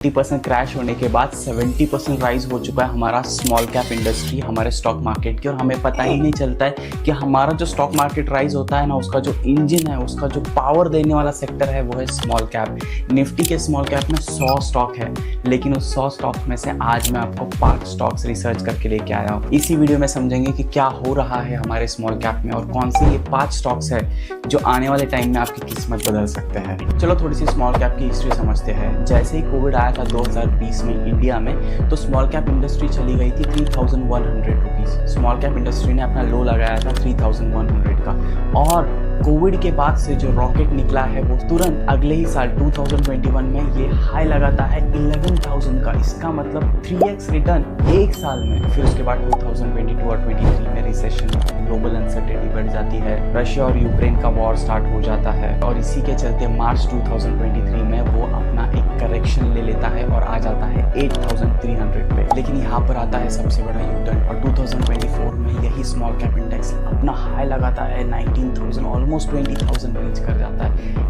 50% crash होने के बाद 70% राइज हो चुका है हमारा स्मॉल कैप इंडस्ट्री हमारे स्टॉक मार्केट की, और हमें पता ही नहीं चलता है कि हमारा जो स्टॉक मार्केट राइज होता है ना, उसका जो इंजन है, उसका जो पावर देने वाला सेक्टर है वो है स्मॉल कैप। निफ्टी के स्मॉल कैप में 100 स्टॉक है, लेकिन उस 100 स्टॉक में से आज मैं आपको 5 स्टॉक्स रिसर्च करके लेके आया हूँ। इसी वीडियो में समझेंगे कि क्या हो रहा है हमारे स्मॉल कैप में और कौन से ये 5 स्टॉक्स है जो आने वाले टाइम में आपकी किस्मत बदल सकते हैं। चलो थोड़ी सी स्मॉल कैप की हिस्ट्री समझते हैं। जैसे ही कोविड आया था 2020 में इंडिया में, तो स्मॉल कैप इंडस्ट्री चली गई थी 3100 रुपीज़। स्मॉल कैप इंडस्ट्री ने अपना लो लगाया था 3100 का, और कोविड के बाद से जो रॉकेट निकला है वो तुरंत अगले ही साल 2021 में ये हाई लगाता है 11,000 का। इसका मतलब 3x रिटर्न एक साल में। फिर उसके बाद 2022 और 23 में रिसेशन, ग्लोबल अनसर्टेनिटी बढ़ जाती है, रशिया और यूक्रेन का वॉर स्टार्ट हो जाता है, और इसी के चलते मार्च 2023 में वो अपना एक करेक्शन ले लेता है और आ जाता है 8,300 पे। लेकिन यहाँ पर आता है सबसे बड़ा यूटर्न, और 2024 में यही स्मॉल कैप इंडेक्स अपना हाई लगाता है 19,000, ऑलमोस्ट 20,000 रीच कर जाता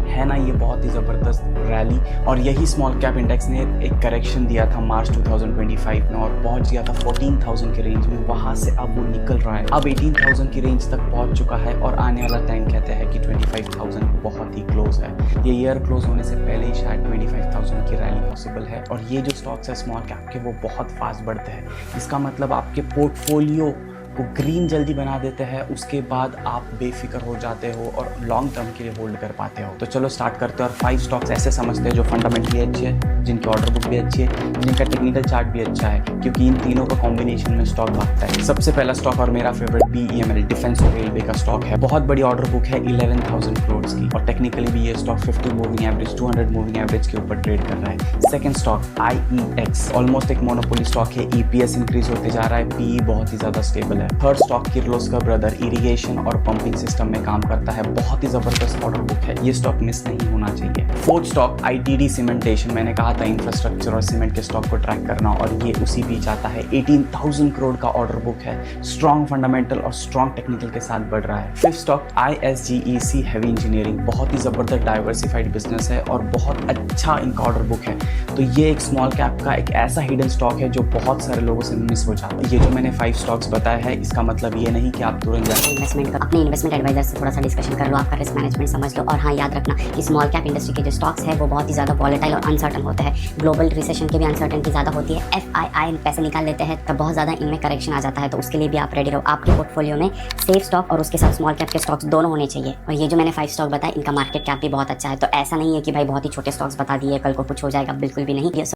है ना। ये बहुत ही ज़बरदस्त रैली। और यही स्मॉल कैप इंडेक्स ने एक करेक्शन दिया था मार्च 2025 में और पहुंच गया था 14,000 के रेंज में। वहाँ से अब वो निकल रहा है, अब 18,000 की रेंज तक पहुंच चुका है, और आने वाला टाइम कहते हैं कि 25,000 बहुत ही क्लोज है। ये ईयर क्लोज होने से पहले ही शायद 25,000 की रैली पॉसिबल है। और ये जो स्टॉक्स है स्मॉल कैप के वो बहुत फास्ट बढ़ते हैं। इसका मतलब आपके पोर्टफोलियो को ग्रीन जल्दी बना देते हैं, उसके बाद आप बेफिक्र हो जाते हो और लॉन्ग टर्म के लिए होल्ड कर पाते हो। तो चलो स्टार्ट करते हैं। और 5 स्टॉक्स ऐसे समझते हैं जो फंडामेंटली अच्छे हैं, जिनकी ऑर्डर बुक भी अच्छी है, जिनका टेक्निकल चार्ट भी अच्छा है, क्योंकि इन तीनों का कॉम्बिनेशन में स्टॉक भागता है। सबसे पहला स्टॉक और मेरा फेवरेट BEML, डिफेंस और रेलवे का स्टॉक है। बहुत बड़ी ऑर्डर बुक है 11,000 करोड़ की, और टेक्निकली भी ये stock 50 moving average 200 moving average के ऊपर ट्रेड कर रहा है। सेकंड स्टॉक IEX, ऑलमोस्ट एक मोनोपोली स्टॉक है। EPS इंक्रीज होते जा रहा है, PE बहुत ही ज्यादा स्टेबल है। Third stock Kirloskar brother, irrigation और पंपिंग सिस्टम में काम करता है। बहुत ही जबरदस्त ऑर्डर बुक है, ये स्टॉक मिस नहीं होना चाहिए। फोर्थ स्टॉक ITD सीमेंटेशन, मैंने कहा था इंफ्रास्ट्रक्चर और सीमेंट के स्टॉक को ट्रैक करना, और ये उसी बीच आता है। 18,000 करोड़ का ऑर्डर बुक है, स्ट्रॉन्ग फंडामेंटल और स्ट्रॉन्ग टेक्निकल के साथ बढ़ रहा है। Fifth stock ISGEC heavy engineering, बहुत ही जबरदस्त डाइवर्सिफाइड बिजनेस है और बहुत अच्छा इनका ऑर्डर बुक है। तो ये एक स्मॉल कैप का एक ऐसा हिडन स्टॉक है जो बहुत सारे लोगों से मिस हो जाता है। ये जो मैंने 5 स्टॉक्स बताया है, इसका मतलब ये नहीं कि आप तुरंत जाकर इन्वेस्टमेंट का अपने इन्वेस्टमेंट एडवाइजर से थोड़ा सा डिस्कशन कर लो, आपका रिस्क मैनेजमेंट समझ लो। और हाँ, याद रखना कि स्मॉल कैप इंडस्ट्री के जो स्टॉक्स है वो बहुत ही ज़्यादा वॉलेटाइल और अनसर्टन होते हैं। ग्लोबल रिसेशन की भी अनसर्टनिटी ज़्यादा होती है। FII पैसे निकाल लेते हैं तब बहुत ज़्यादा इनमें करेक्शन आ जाता है, तो उसके लिए भी आप रेडी रहो। आपके पोर्टफोलियो में सेफ स्टॉक और उसके साथ स्मॉल कैप के स्टॉक्स दोनों होने चाहिए। और ये जो मैंने 5 स्टॉक बताए, इनका मार्केट कैप भी बहुत अच्छा है। तो ऐसा नहीं है कि भाई बहुत ही छोटे स्टॉक्स बता दिए कल को कुछ हो जाएगा, बिल्कुल भी नहीं।